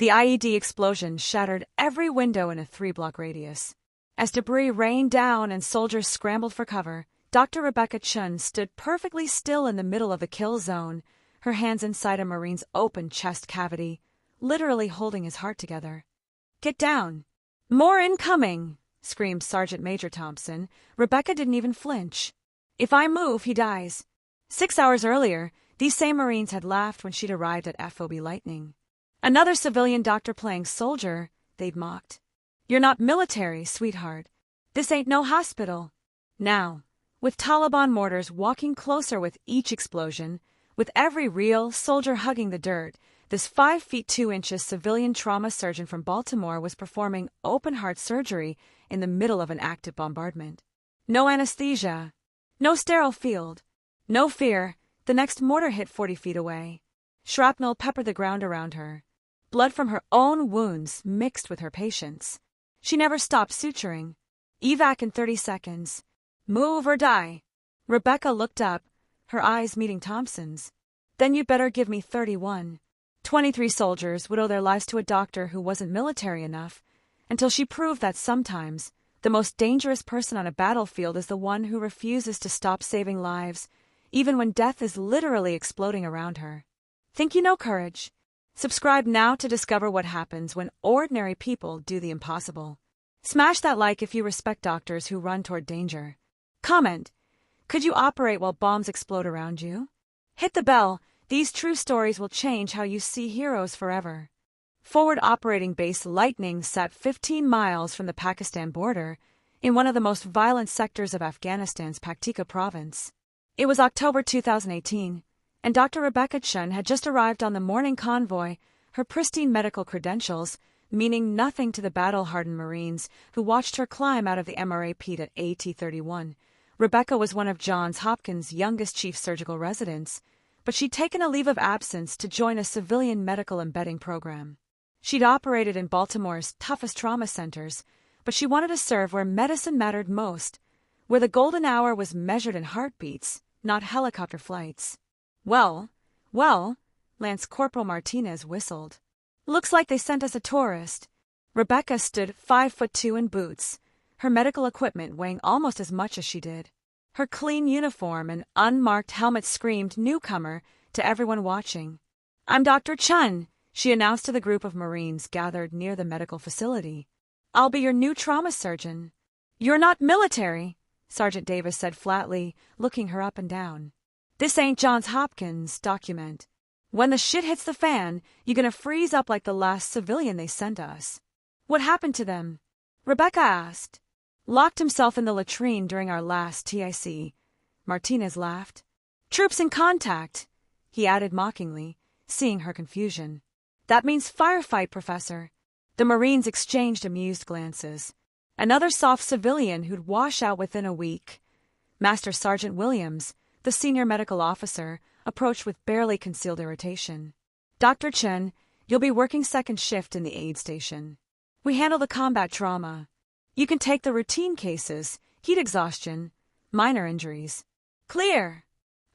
The IED explosion shattered every window in a 3-block radius. As debris rained down and soldiers scrambled for cover, Dr. Rebecca Chun stood perfectly still in the middle of the kill zone, her hands inside a Marine's open chest cavity, literally holding his heart together. "Get down! More incoming!" screamed Sergeant Major Thompson. Rebecca didn't even flinch. "If I move, he dies." 6 hours earlier, these same Marines had laughed when she'd arrived at FOB Lightning. "Another civilian doctor playing soldier," they'd mocked. "You're not military, sweetheart. This ain't no hospital." Now, with Taliban mortars walking closer with each explosion, with every real soldier hugging the dirt, this 5 feet 2 inches civilian trauma surgeon from Baltimore was performing open-heart surgery in the middle of an active bombardment. No anesthesia, no sterile field, no fear. The next mortar hit 40 feet away. Shrapnel peppered the ground around her. Blood from her own wounds mixed with her patient's. She never stopped suturing. "Evac in 30 seconds. Move or die." Rebecca looked up, her eyes meeting Thompson's. "Then you'd better give me 31. 23 soldiers would owe their lives to a doctor who wasn't military enough, until she proved that sometimes the most dangerous person on a battlefield is the one who refuses to stop saving lives, even when death is literally exploding around her. Think you know courage? Subscribe now to discover what happens when ordinary people do the impossible. Smash that like if you respect doctors who run toward danger. Comment: could you operate while bombs explode around you? Hit the bell. These true stories will change how you see heroes forever. Forward Operating Base Lightning sat 15 miles from the Pakistan border, in one of the most violent sectors of Afghanistan's Paktika province. It was October 2018. And Dr. Rebecca Chun had just arrived on the morning convoy, her pristine medical credentials meaning nothing to the battle-hardened Marines who watched her climb out of the MRA pit at AT-31. Rebecca was one of Johns Hopkins' youngest chief surgical residents, but she'd taken a leave of absence to join a civilian medical embedding program. She'd operated in Baltimore's toughest trauma centers, but she wanted to serve where medicine mattered most, where the golden hour was measured in heartbeats, not helicopter flights. Well, Lance Corporal Martinez whistled. "Looks like they sent us a tourist." Rebecca stood 5'2" in boots, her medical equipment weighing almost as much as she did. Her clean uniform and unmarked helmet screamed newcomer to everyone watching. "I'm Dr. Chun," she announced to the group of Marines gathered near the medical facility. "I'll be your new trauma surgeon." "You're not military," Sergeant Davis said flatly, looking her up and down. "This ain't Johns Hopkins, document. When the shit hits the fan, you're gonna freeze up like the last civilian they sent us." "What happened to them?" Rebecca asked. "Locked himself in the latrine during our last TIC. Martinez laughed. "Troops in contact," he added mockingly, seeing her confusion. "That means firefight, Professor." The Marines exchanged amused glances. Another soft civilian who'd wash out within a week. Master Sergeant Williams, the senior medical officer, approached with barely concealed irritation. "Dr. Chen, you'll be working second shift in the aid station. We handle the combat trauma. You can take the routine cases, heat exhaustion, minor injuries." "Clear."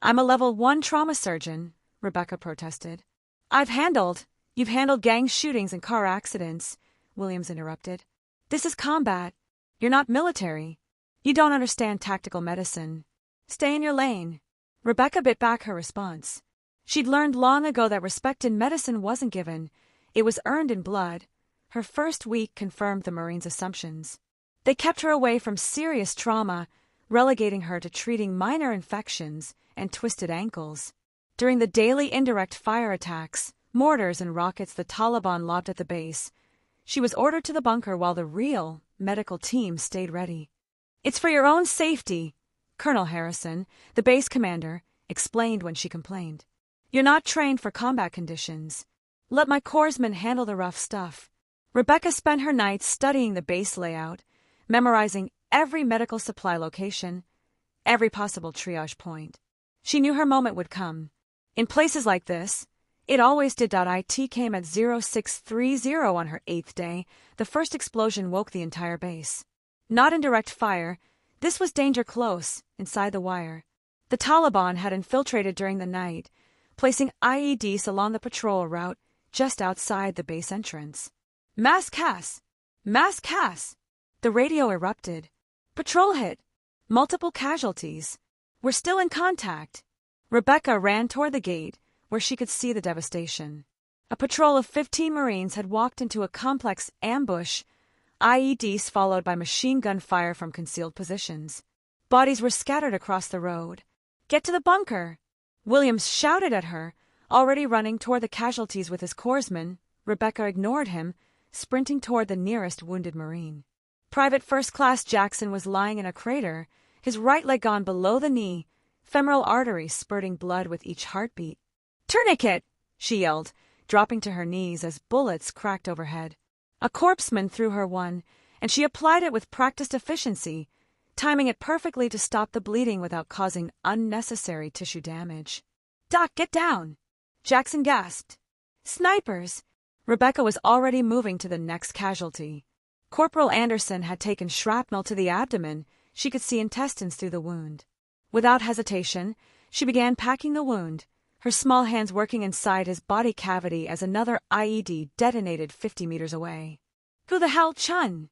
"I'm a level 1 trauma surgeon," Rebecca protested. You've handled gang shootings and car accidents," Williams interrupted. "This is combat. You're not military. You don't understand tactical medicine. Stay in your lane." Rebecca bit back her response. She'd learned long ago that respect in medicine wasn't given. It was earned in blood. Her first week confirmed the Marines' assumptions. They kept her away from serious trauma, relegating her to treating minor infections and twisted ankles. During the daily indirect fire attacks, mortars and rockets the Taliban lobbed at the base, she was ordered to the bunker while the real medical team stayed ready. "It's for your own safety," Colonel Harrison, the base commander, explained when she complained. "You're not trained for combat conditions. Let my corpsmen handle the rough stuff." Rebecca spent her nights studying the base layout, memorizing every medical supply location, every possible triage point. She knew her moment would come. In places like this, it always did. It came at 0630 on her 8th day. The first explosion woke the entire base. Not in direct fire. This was danger close, inside the wire. The Taliban had infiltrated during the night, placing IEDs along the patrol route, just outside the base entrance. Mass Cass! Mass Cass! The radio erupted. Patrol hit. Multiple casualties. We're still in contact. Rebecca ran toward the gate, where she could see the devastation. A patrol of 15 Marines had walked into a complex ambush, IEDs followed by machine gun fire from concealed positions. Bodies were scattered across the road. Get to the bunker! Williams shouted at her, already running toward the casualties with his corpsmen. Rebecca ignored him, sprinting toward the nearest wounded Marine. Private First Class Jackson was lying in a crater, his right leg gone below the knee, femoral arteries spurting blood with each heartbeat. Tourniquet! She yelled, dropping to her knees as bullets cracked overhead. A corpsman threw her one, and she applied it with practiced efficiency, timing it perfectly to stop the bleeding without causing unnecessary tissue damage. Doc, get down! Jackson gasped. Snipers! Rebecca was already moving to the next casualty. Corporal Anderson had taken shrapnel to the abdomen. She could see intestines through the wound. Without hesitation, she began packing the wound, her small hands working inside his body cavity as another IED detonated 50 meters away. Who the hell, Chun?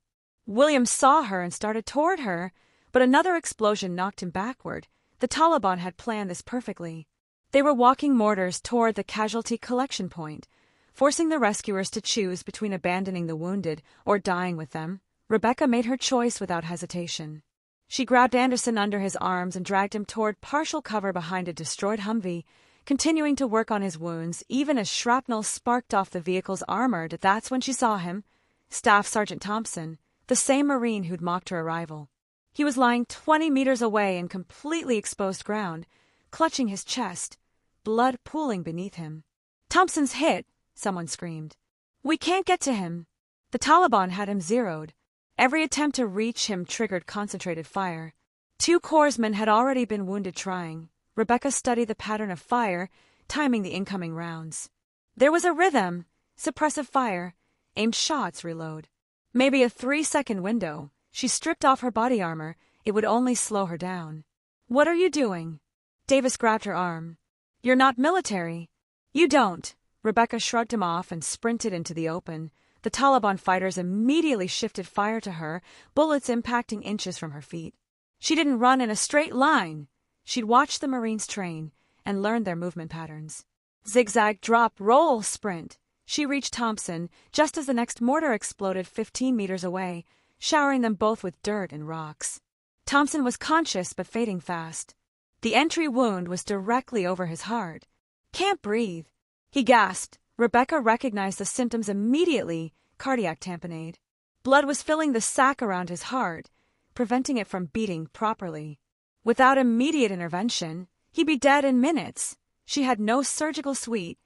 Williams saw her and started toward her, but another explosion knocked him backward. The Taliban had planned this perfectly. They were walking mortars toward the casualty collection point, forcing the rescuers to choose between abandoning the wounded or dying with them. Rebecca made her choice without hesitation. She grabbed Anderson under his arms and dragged him toward partial cover behind a destroyed Humvee, continuing to work on his wounds even as shrapnel sparked off the vehicle's armor. That's when she saw him, Staff Sergeant Thompson, the same Marine who'd mocked her arrival. He was lying 20 meters away in completely exposed ground, clutching his chest, blood pooling beneath him. Thompson's hit, someone screamed. We can't get to him. The Taliban had him zeroed. Every attempt to reach him triggered concentrated fire. 2 corpsmen had already been wounded trying. Rebecca studied the pattern of fire, timing the incoming rounds. There was a rhythm, suppressive fire, aimed shots, reload. Maybe a 3-second window. She stripped off her body armor. It would only slow her down. What are you doing? Davis grabbed her arm. You're not military. You don't. Rebecca shrugged him off and sprinted into the open. The Taliban fighters immediately shifted fire to her, bullets impacting inches from her feet. She didn't run in a straight line. She'd watched the Marines train and learned their movement patterns. Zigzag, drop, roll, sprint. She reached Thompson just as the next mortar exploded 15 meters away, showering them both with dirt and rocks. Thompson was conscious but fading fast. The entry wound was directly over his heart. Can't breathe. He gasped. Rebecca recognized the symptoms immediately, cardiac tamponade. Blood was filling the sac around his heart, preventing it from beating properly. Without immediate intervention, he'd be dead in minutes. She had no surgical suite,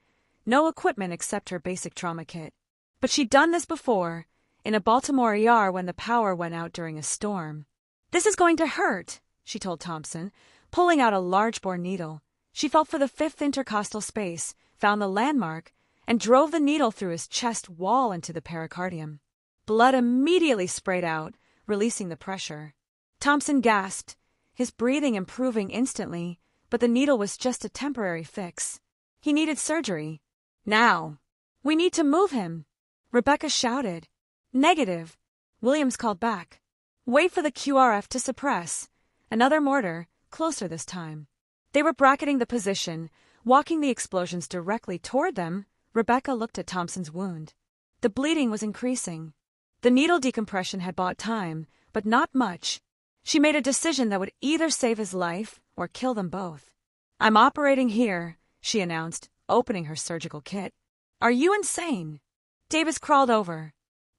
no equipment except her basic trauma kit. But she'd done this before, in a Baltimore ER when the power went out during a storm. This is going to hurt, she told Thompson, pulling out a large-bore needle. She felt for the 5th intercostal space, found the landmark, and drove the needle through his chest wall into the pericardium. Blood immediately sprayed out, releasing the pressure. Thompson gasped, his breathing improving instantly, but the needle was just a temporary fix. He needed surgery. Now. We need to move him. Rebecca shouted. Negative. Williams called back. Wait for the QRF to suppress. Another mortar, closer this time. They were bracketing the position, walking the explosions directly toward them. Rebecca looked at Thompson's wound. The bleeding was increasing. The needle decompression had bought time, but not much. She made a decision that would either save his life or kill them both. I'm operating here, she announced, opening her surgical kit. Are you insane? Davis crawled over.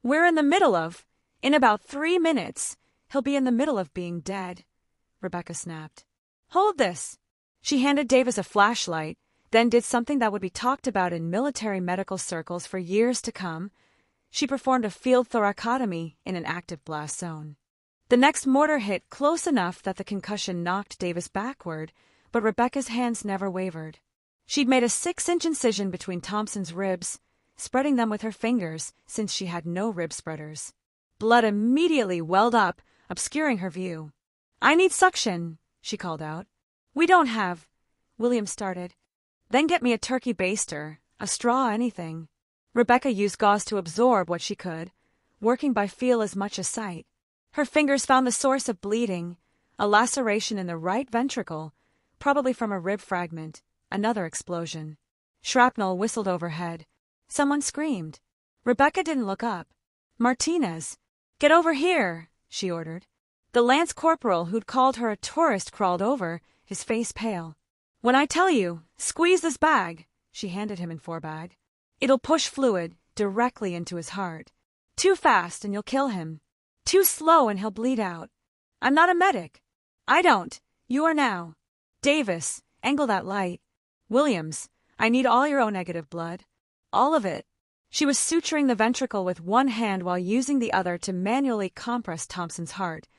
We're in the middle of. In about 3 minutes, he'll be in the middle of being dead, Rebecca snapped. Hold this. She handed Davis a flashlight, then did something that would be talked about in military medical circles for years to come. She performed a field thoracotomy in an active blast zone. The next mortar hit close enough that the concussion knocked Davis backward, but Rebecca's hands never wavered. She'd made a 6-inch incision between Thompson's ribs, spreading them with her fingers since she had no rib spreaders. Blood immediately welled up, obscuring her view. I need suction, she called out. We don't have. William started. Then get me a turkey baster, a straw, anything. Rebecca used gauze to absorb what she could, working by feel as much as sight. Her fingers found the source of bleeding, a laceration in the right ventricle, probably from a rib fragment. Another explosion. Shrapnel whistled overhead. Someone screamed. Rebecca didn't look up. Martinez. Get over here, she ordered. The lance corporal who'd called her a tourist crawled over, his face pale. When I tell you, squeeze this bag, she handed him in forebag. It'll push fluid directly into his heart. Too fast and you'll kill him. Too slow and he'll bleed out. I'm not a medic. I don't. You are now. Davis, angle that light. Williams, I need all your O-negative blood. All of it. She was suturing the ventricle with one hand while using the other to manually compress Thompson's heart,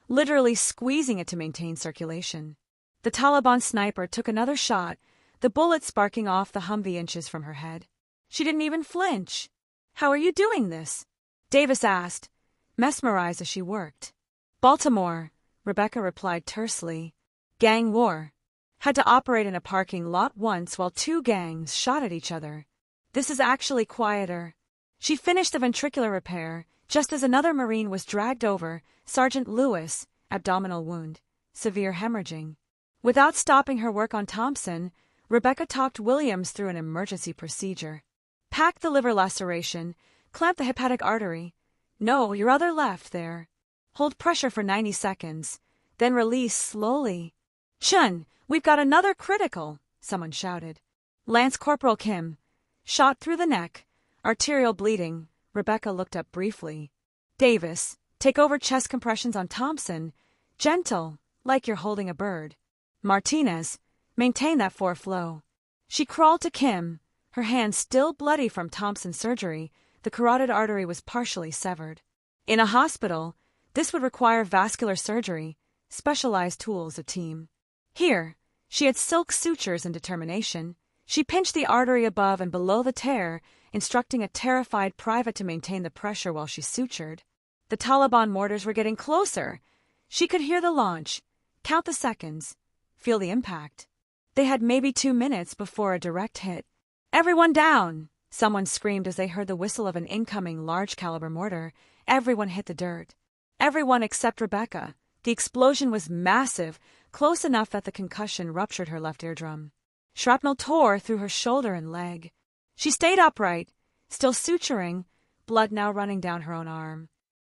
literally squeezing it to maintain circulation. The Taliban sniper took another shot, the bullet sparking off the Humvee inches from her head. She didn't even flinch. How are you doing this? Davis asked, mesmerized as she worked. Baltimore, Rebecca replied tersely. Gang war. Had to operate in a parking lot once while two gangs shot at each other. This is actually quieter. She finished the ventricular repair, just as another Marine was dragged over, Sergeant Lewis, abdominal wound, severe hemorrhaging. Without stopping her work on Thompson, Rebecca talked Williams through an emergency procedure. Pack the liver laceration, clamp the hepatic artery. No, your other left there. Hold pressure for 90 seconds, then release slowly. Chun, we've got another critical, someone shouted. Lance Corporal Kim. Shot through the neck, arterial bleeding. Rebecca looked up briefly. Davis, take over chest compressions on Thompson. Gentle, like you're holding a bird. Martinez, maintain that foreflow. She crawled to Kim, her hand still bloody from Thompson's surgery. The carotid artery was partially severed. In a hospital, this would require vascular surgery, specialized tools, a team. Here, she had silk sutures and determination. She pinched the artery above and below the tear, instructing a terrified private to maintain the pressure while she sutured. The Taliban mortars were getting closer. She could hear the launch, count the seconds, feel the impact. They had maybe 2 minutes before a direct hit. Everyone down! Someone screamed as they heard the whistle of an incoming large-caliber mortar. Everyone hit the dirt. Everyone except Rebecca. The explosion was massive, close enough that the concussion ruptured her left eardrum. Shrapnel tore through her shoulder and leg. She stayed upright, still suturing, blood now running down her own arm.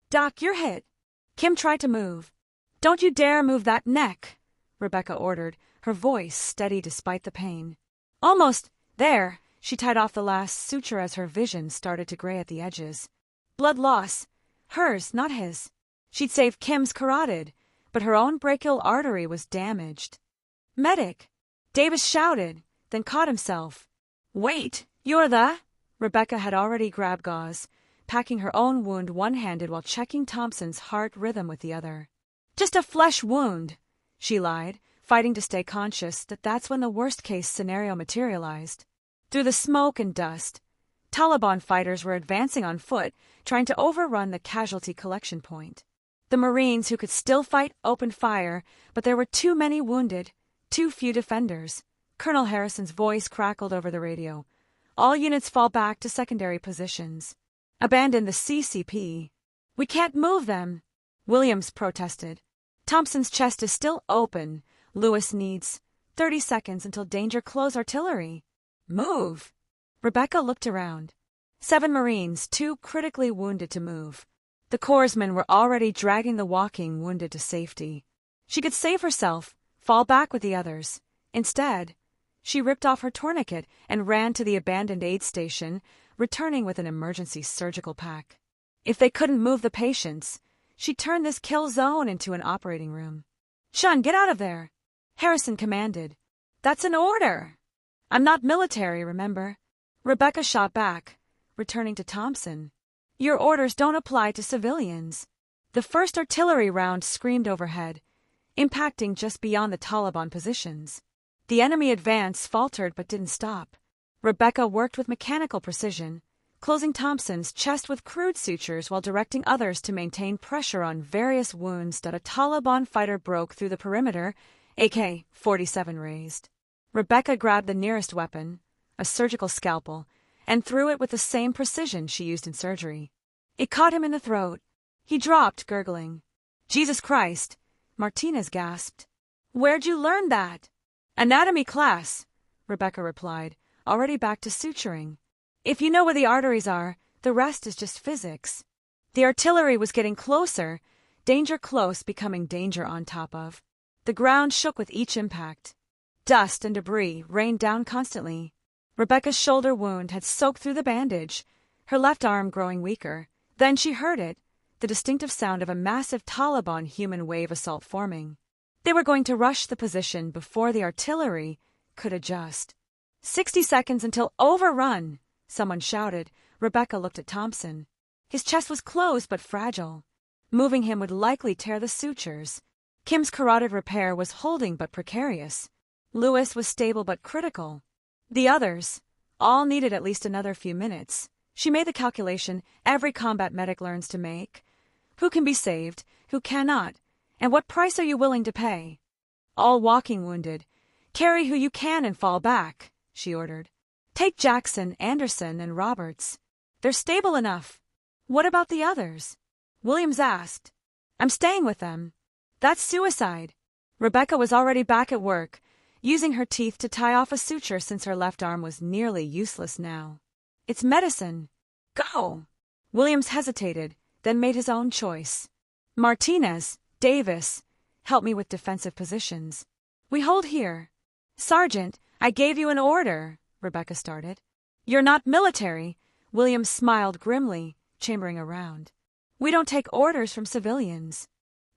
Doc, you're hit. Kim tried to move. Don't you dare move that neck, Rebecca ordered, her voice steady despite the pain. Almost there. She tied off the last suture as her vision started to gray at the edges. Blood loss. Hers, not his. She'd saved Kim's carotid, but her own brachial artery was damaged. Medic! Davis shouted, then caught himself. Wait, you're the... Rebecca had already grabbed gauze, packing her own wound one-handed while checking Thompson's heart rhythm with the other. Just a flesh wound, she lied, fighting to stay conscious that that's when the worst-case scenario materialized. Through the smoke and dust, Taliban fighters were advancing on foot, trying to overrun the casualty collection point. The Marines who could still fight opened fire, but there were too many wounded, too few defenders. Colonel Harrison's voice crackled over the radio. All units fall back to secondary positions. Abandon the CCP. We can't move them, Williams protested. Thompson's chest is still open. Lewis needs 30 seconds until danger close artillery. Move! Rebecca looked around. 7 Marines, 2 critically wounded to move. The corpsmen were already dragging the walking wounded to safety. She could save herself, fall back with the others. Instead, she ripped off her tourniquet and ran to the abandoned aid station, returning with an emergency surgical pack. If they couldn't move the patients, she turned this kill zone into an operating room. Chun, get out of there! Harrison commanded. That's an order! I'm not military, remember? Rebecca shot back, returning to Thompson. Your orders don't apply to civilians. The first artillery round screamed overhead, impacting just beyond the Taliban positions. The enemy advance faltered but didn't stop. Rebecca worked with mechanical precision, closing Thompson's chest with crude sutures while directing others to maintain pressure on various wounds that a Taliban fighter broke through the perimeter, AK-47 raised. Rebecca grabbed the nearest weapon, a surgical scalpel, and threw it with the same precision she used in surgery. It caught him in the throat. He dropped, gurgling. "Jesus Christ," Martinez gasped. "Where'd you learn that?" "Anatomy class," Rebecca replied, already back to suturing. "If you know where the arteries are, the rest is just physics." The artillery was getting closer, danger close becoming danger on top of. The ground shook with each impact. Dust and debris rained down constantly. Rebecca's shoulder wound had soaked through the bandage, her left arm growing weaker. Then she heard it, the distinctive sound of a massive Taliban human wave assault forming. They were going to rush the position before the artillery could adjust. 60 seconds until overrun, someone shouted. Rebecca looked at Thompson. His chest was closed but fragile. Moving him would likely tear the sutures. Kim's carotid repair was holding but precarious. Lewis was stable but critical. The others, all needed at least another few minutes. She made the calculation every combat medic learns to make. Who can be saved, who cannot, and what price are you willing to pay? All walking wounded. Carry who you can and fall back, she ordered. Take Jackson, Anderson, and Roberts. They're stable enough. What about the others? Williams asked. I'm staying with them. That's suicide. Rebecca was already back at work, using her teeth to tie off a suture since her left arm was nearly useless now. It's medicine. Go. Williams hesitated, then made his own choice. Martinez, Davis, help me with defensive positions. We hold here. Sergeant, I gave you an order, Rebecca started. You're not military, Williams smiled grimly, chambering around. We don't take orders from civilians.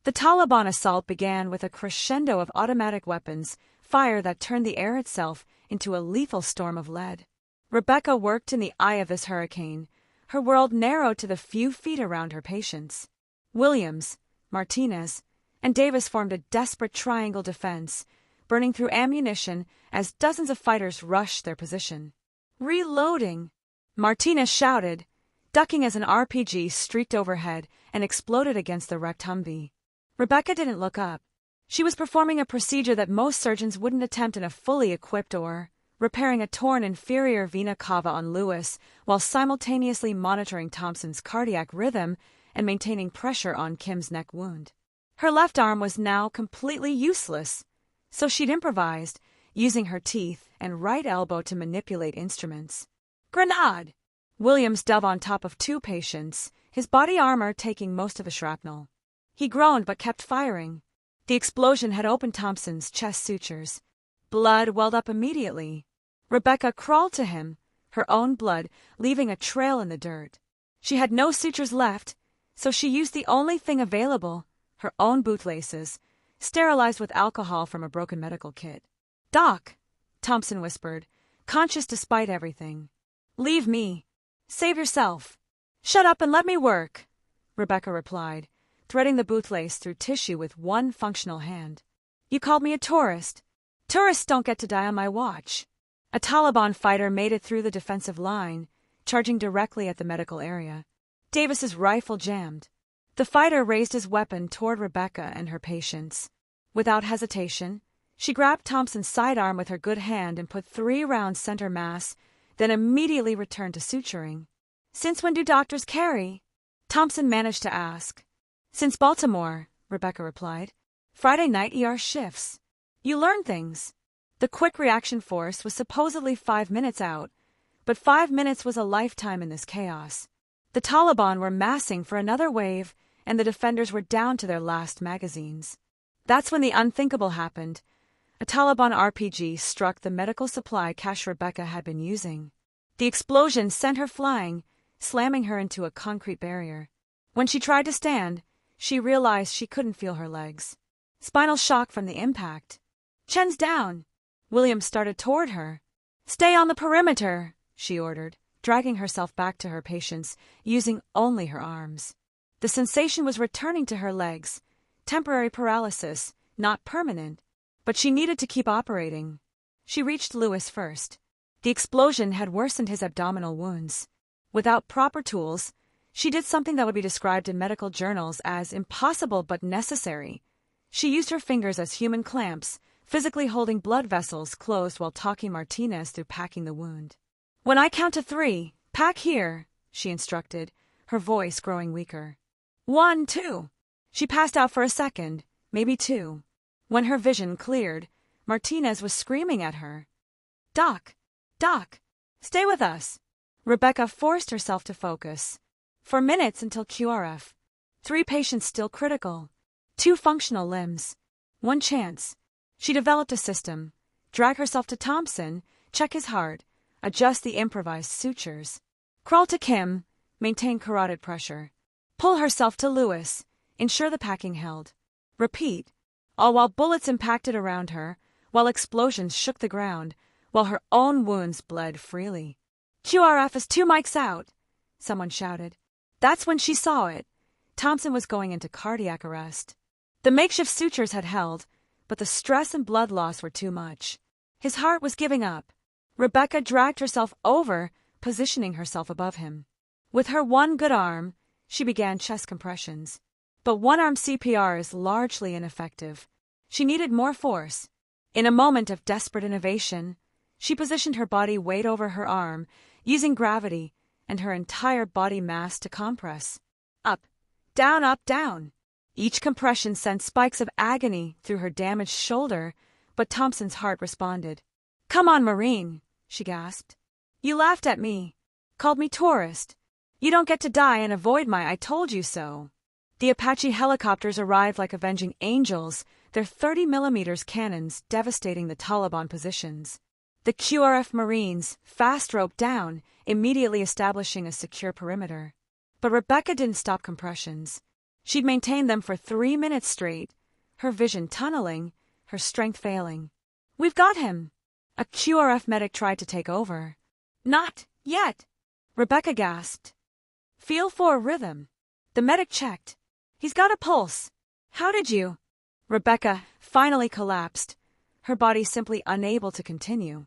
The Taliban assault began with a crescendo of automatic weapons, fire that turned the air itself into a lethal storm of lead. Rebecca worked in the eye of this hurricane, her world narrowed to the few feet around her patients. Williams, Martinez, and Davis formed a desperate triangle defense, burning through ammunition as dozens of fighters rushed their position. Reloading! Martinez shouted, ducking as an RPG streaked overhead and exploded against the wrecked Humvee. Rebecca didn't look up. She was performing a procedure that most surgeons wouldn't attempt in a fully equipped or repairing a torn inferior vena cava on Lewis while simultaneously monitoring Thompson's cardiac rhythm and maintaining pressure on Kim's neck wound. Her left arm was now completely useless, so she'd improvised, using her teeth and right elbow to manipulate instruments. Grenade! Williams dove on top of two patients, his body armor taking most of the shrapnel. He groaned but kept firing. The explosion had opened Thompson's chest sutures. Blood welled up immediately. Rebecca crawled to him, her own blood leaving a trail in the dirt. She had no sutures left, so she used the only thing available, her own bootlaces, sterilized with alcohol from a broken medical kit. Doc, Thompson whispered, conscious despite everything. Leave me. Save yourself. Shut up and let me work, Rebecca replied, threading the bootlace through tissue with one functional hand. You called me a tourist. Tourists don't get to die on my watch. A Taliban fighter made it through the defensive line, charging directly at the medical area. Davis's rifle jammed. The fighter raised his weapon toward Rebecca and her patients. Without hesitation, she grabbed Thompson's sidearm with her good hand and put 3 rounds center mass, then immediately returned to suturing. Since when do doctors carry? Thompson managed to ask. Since Baltimore, Rebecca replied. Friday night ER shifts. You learn things. The quick reaction force was supposedly 5 minutes out, but 5 minutes was a lifetime in this chaos. The Taliban were massing for another wave, and the defenders were down to their last magazines. That's when the unthinkable happened. A Taliban RPG struck the medical supply cache Rebecca had been using. The explosion sent her flying, slamming her into a concrete barrier. When she tried to stand, she realized she couldn't feel her legs. Spinal shock from the impact. Chen's down. Williams started toward her. Stay on the perimeter, she ordered, dragging herself back to her patients, using only her arms. The sensation was returning to her legs. Temporary paralysis, not permanent, but she needed to keep operating. She reached Lewis first. The explosion had worsened his abdominal wounds. Without proper tools, she did something that would be described in medical journals as impossible but necessary. She used her fingers as human clamps, physically holding blood vessels closed while talking Martinez through packing the wound. When I count to 3, pack here, she instructed, her voice growing weaker. 1, 2. She passed out for a second, maybe 2. When her vision cleared, Martinez was screaming at her. Doc! Doc! Stay with us! Rebecca forced herself to focus. For minutes until QRF. 3 patients still critical. 2 functional limbs. 1 chance. She developed a system. Drag herself to Thompson, check his heart, adjust the improvised sutures. Crawl to Kim, maintain carotid pressure. Pull herself to Lewis, ensure the packing held. Repeat, all while bullets impacted around her, while explosions shook the ground, while her own wounds bled freely. QRF is 2 mics out, someone shouted. That's when she saw it. Thompson was going into cardiac arrest. The makeshift sutures had held, but the stress and blood loss were too much. His heart was giving up. Rebecca dragged herself over, positioning herself above him. With her one good arm, she began chest compressions. But one-arm CPR is largely ineffective. She needed more force. In a moment of desperate innovation, she positioned her body weight over her arm, using gravity and her entire body mass to compress. Up, down, up, down. Each compression sent spikes of agony through her damaged shoulder, but Thompson's heart responded. Come on, Marine, she gasped. You laughed at me, called me tourist. You don't get to die and avoid my I told you so. The Apache helicopters arrived like avenging angels, their 30mm cannons devastating the Taliban positions. The QRF Marines fast roped down, immediately establishing a secure perimeter. But Rebecca didn't stop compressions. She'd maintained them for 3 minutes straight, her vision tunneling, her strength failing. We've got him! A QRF medic tried to take over. Not yet! Rebecca gasped. Feel for a rhythm. The medic checked. He's got a pulse. How did you? Rebecca finally collapsed, her body simply unable to continue.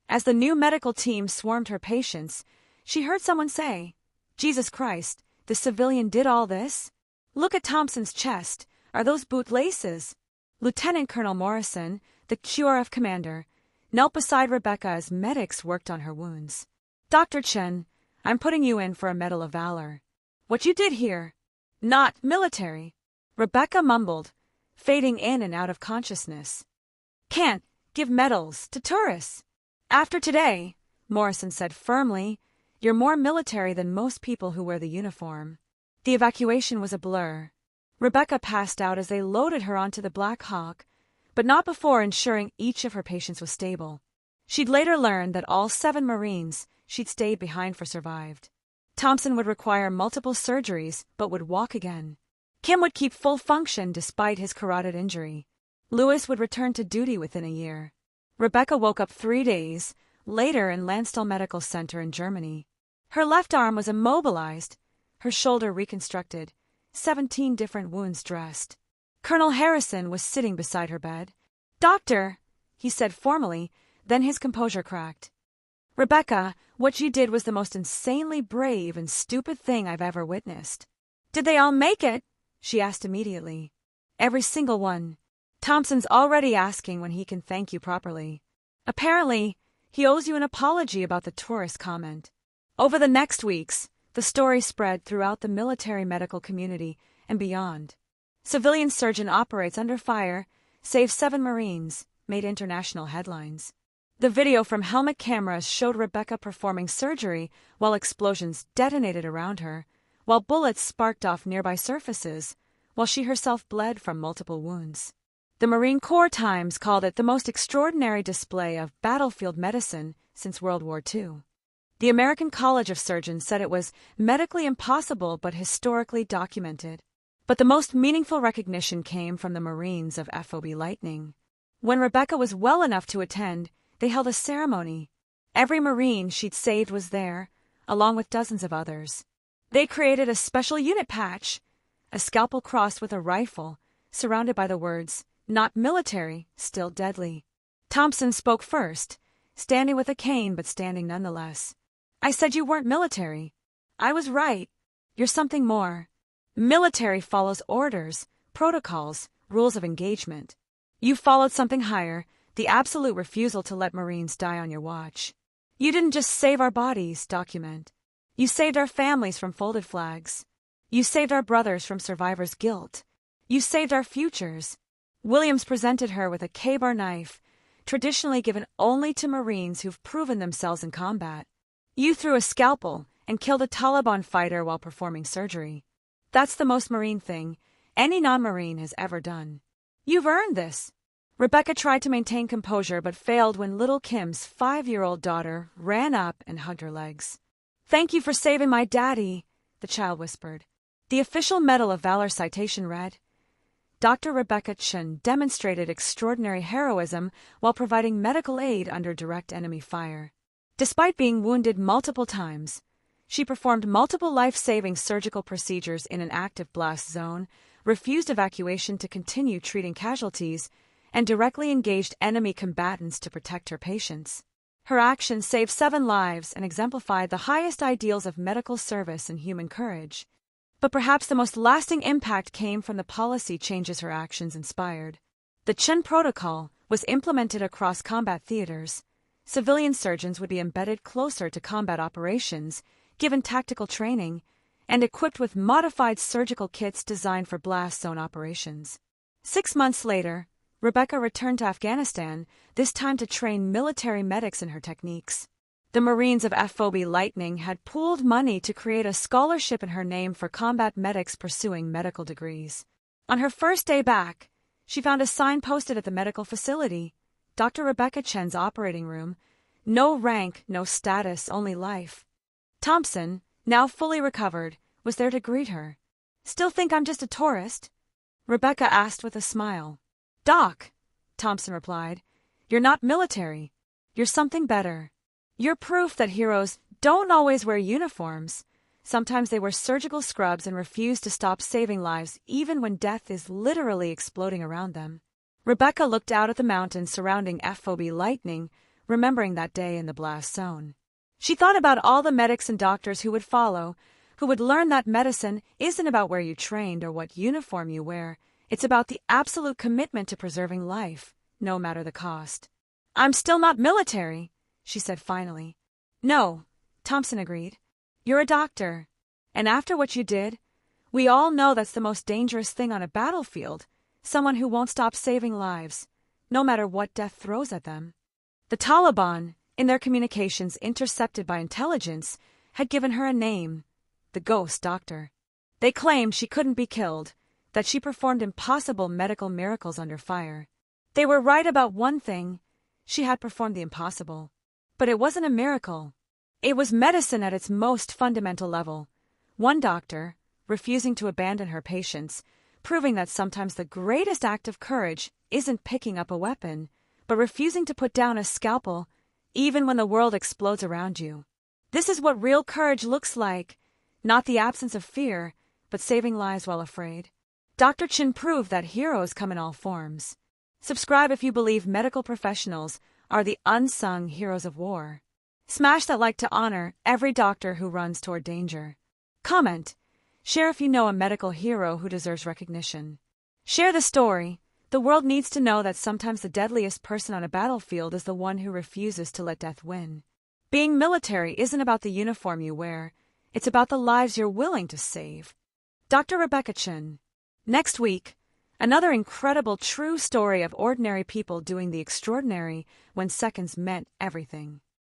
As the new medical team swarmed her patients, she heard someone say, Jesus Christ, the civilian did all this? Look at Thompson's chest. Are those bootlaces? Lieutenant Colonel Morrison, the QRF commander, knelt beside Rebecca as medics worked on her wounds. Dr. Chen, I'm putting you in for a Medal of Valor. What you did here? Not military. Rebecca mumbled, fading in and out of consciousness. Can't give medals to tourists. After today, Morrison said firmly, you're more military than most people who wear the uniform. The evacuation was a blur. Rebecca passed out as they loaded her onto the Black Hawk, but not before ensuring each of her patients was stable. She'd later learned that all 7 Marines she'd stayed behind for survived. Thompson would require multiple surgeries, but would walk again. Kim would keep full function despite his carotid injury. Lewis would return to duty within a year. Rebecca woke up 3 days later in Landstuhl Medical Center in Germany. Her left arm was immobilized, her shoulder reconstructed, 17 different wounds dressed. Colonel Harrison was sitting beside her bed. Doctor, he said formally, then his composure cracked. Rebecca, what you did was the most insanely brave and stupid thing I've ever witnessed. Did they all make it? She asked immediately. Every single one. Thompson's already asking when he can thank you properly. Apparently, he owes you an apology about the tourist comment. Over the next weeks, the story spread throughout the military medical community and beyond. Civilian surgeon operates under fire, saves 7 Marines, made international headlines. The video from helmet cameras showed Rebecca performing surgery while explosions detonated around her, while bullets sparked off nearby surfaces, while she herself bled from multiple wounds. The Marine Corps Times called it the most extraordinary display of battlefield medicine since World War II. The American College of Surgeons said it was medically impossible but historically documented. But the most meaningful recognition came from the Marines of FOB Lightning. When Rebecca was well enough to attend, they held a ceremony. Every Marine she'd saved was there, along with dozens of others. They created a special unit patch, a scalpel crossed with a rifle, surrounded by the words, "Not military, still deadly." Thompson spoke first, standing with a cane but standing nonetheless. I said you weren't military. I was right. You're something more. Military follows orders, protocols, rules of engagement. You followed something higher, the absolute refusal to let Marines die on your watch. You didn't just save our bodies, document. You saved our families from folded flags. You saved our brothers from survivor's guilt. You saved our futures. Williams presented her with a K-bar knife, traditionally given only to Marines who've proven themselves in combat. You threw a scalpel and killed a Taliban fighter while performing surgery. That's the most Marine thing any non-Marine has ever done. You've earned this. Rebecca tried to maintain composure but failed when little Kim's 5-year-old daughter ran up and hugged her legs. Thank you for saving my daddy, the child whispered. The official Medal of Valor citation read, Dr. Rebecca Chun demonstrated extraordinary heroism while providing medical aid under direct enemy fire. Despite being wounded multiple times, she performed multiple life-saving surgical procedures in an active blast zone, refused evacuation to continue treating casualties, and directly engaged enemy combatants to protect her patients. Her actions saved 7 lives and exemplified the highest ideals of medical service and human courage. But perhaps the most lasting impact came from the policy changes her actions inspired. The Chun Protocol was implemented across combat theaters. Civilian surgeons would be embedded closer to combat operations, given tactical training, and equipped with modified surgical kits designed for blast zone operations. 6 months later, Rebecca returned to Afghanistan, this time to train military medics in her techniques. The Marines of FOB Lightning had pooled money to create a scholarship in her name for combat medics pursuing medical degrees. On her first day back, she found a sign posted at the medical facility, Dr. Rebecca Chen's operating room, no rank, no status, only life. Thompson, now fully recovered, was there to greet her. Still think I'm just a tourist? Rebecca asked with a smile. Doc, Thompson replied, you're not military. You're something better. You're proof that heroes don't always wear uniforms. Sometimes they wear surgical scrubs and refuse to stop saving lives even when death is literally exploding around them. Rebecca looked out at the mountains surrounding FOB Lightning, remembering that day in the blast zone. She thought about all the medics and doctors who would follow, who would learn that medicine isn't about where you trained or what uniform you wear. It's about the absolute commitment to preserving life, no matter the cost. I'm still not military, she said finally. No, Thompson agreed. You're a doctor. And after what you did, we all know that's the most dangerous thing on a battlefield, someone who won't stop saving lives, no matter what death throws at them. The Taliban, in their communications intercepted by intelligence, had given her a name, the Ghost Doctor. They claimed she couldn't be killed, that she performed impossible medical miracles under fire. They were right about one thing, she had performed the impossible. But it wasn't a miracle. It was medicine at its most fundamental level. One doctor, refusing to abandon her patients, proving that sometimes the greatest act of courage isn't picking up a weapon, but refusing to put down a scalpel, even when the world explodes around you. This is what real courage looks like, not the absence of fear, but saving lives while afraid. Dr. Chin proved that heroes come in all forms. Subscribe if you believe medical professionals are the unsung heroes of war. Smash that like to honor every doctor who runs toward danger. Comment. Share if you know a medical hero who deserves recognition. Share the story. The world needs to know that sometimes the deadliest person on a battlefield is the one who refuses to let death win. Being military isn't about the uniform you wear. It's about the lives you're willing to save. Dr. Rebecca Chin. Next week, another incredible true story of ordinary people doing the extraordinary when seconds meant everything.